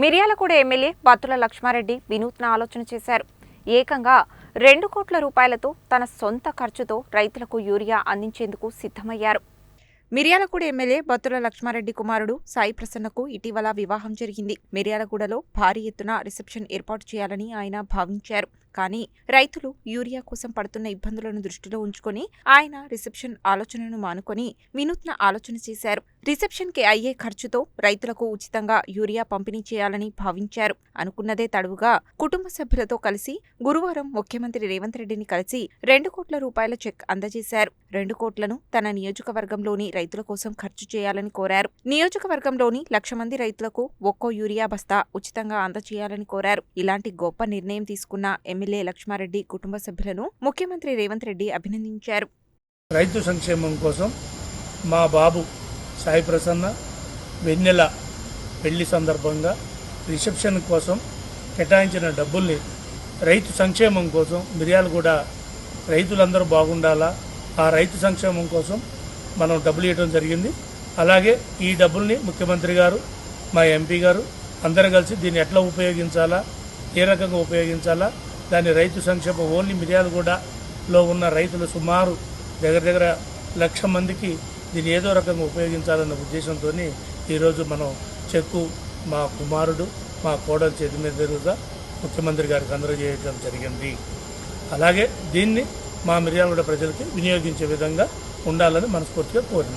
Miryalaguda MLA Battula Lakshma Reddy వినూత్న ఆలోచన చేశారు. ఏకంగా 2 కోట్ల రూపాయలతో తన సొంత ఖర్చుతో రైతులకు యూరియా అందించేందుకు సిద్ధమయ్యారు. మిర్యాలగూడ ఎమ్మెల్యే బత్తుల లక్ష్మారెడ్డి కుమారుడు సాయి ప్రసన్నకు ఇటీవల వివాహం జరిగింది. మిర్యాలగూడలో భారీ ఎత్తున రిసెప్షన్ ఏర్పాటు చేయాలని ఆయన భావించారు. కానీ రైతులు యూరియా కోసం పడుతున్న ఇబ్బందులను దృష్టిలో ఉంచుకొని ఆయన రిసెప్షన్ ఆలోచనను మానుకొని వినూత్న ఆలోచన చేశారు. రిసెప్షన్ కి అయ్యే ఖర్చుతో రైతులకు ఉచితంగా యూరియా పంపిణీ చేయాలని భావించారు. అనుకున్నదే తడువుగా కుటుంబ సభ్యులతో కలిసి గురువారం ముఖ్యమంత్రి రేవంత్ రెడ్డిని కలిసి 2 కోట్ల రూపాయల చెక్ అందజేశారు. 2 కోట్లను తన నియోజకవర్గంలోని రైతుల కోసం ఖర్చు చేయాలని కోరారు. నియోజకవర్గంలోని 1,00,000 మంది రైతులకు ఒక్కో యూరియా బస్తా ఉచితంగా అందజేయాలని కోరారు. ఇలాంటి గొప్ప నిర్ణయం తీసుకున్న ఎమ్మెల్యే లక్ష్మారెడ్డి కుటుంబ సభ్యులను ముఖ్యమంత్రి రేవంత్ రెడ్డి అభినందించారు. రైతు సంక్షేమం కోసం మా బాబు సాయి ప్రసన్న వెన్నెల పెళ్లి సందర్భంగా రిసెప్షన్ కోసం కేటాయించిన డబ్బుల్ని రైతు సంక్షేమం కోసం మిర్యాలగూడ రైతులందరూ బాగుండాలా, ఆ రైతు సంక్షేమం కోసం మనం డబ్బులు ఇవ్వడం జరిగింది. అలాగే ఈ డబ్బుల్ని ముఖ్యమంత్రి గారు, మా ఎంపీ గారు అందరం కలిసి దీన్ని ఎట్లా ఉపయోగించాలా, ఏ రకంగా ఉపయోగించాలా, దాని రైతు సంక్షేమం ఓన్లీ మిర్యాలగూడలో ఉన్న రైతులు సుమారు దగ్గర 1,00,000 మందికి దీన్ని ఏదో రకంగా ఉపయోగించాలన్న ఉద్దేశంతో ఈరోజు మనం చెక్కు మా కుమారుడు, మా కోడలు చేతి మీదుగా ముఖ్యమంత్రి గారికి అందజేయడం జరిగింది. అలాగే దీన్ని మా మిర్యాలగూడ ప్రజలకి వినియోగించే విధంగా ఉండాలని మనస్ఫూర్తిగా కోరినాం.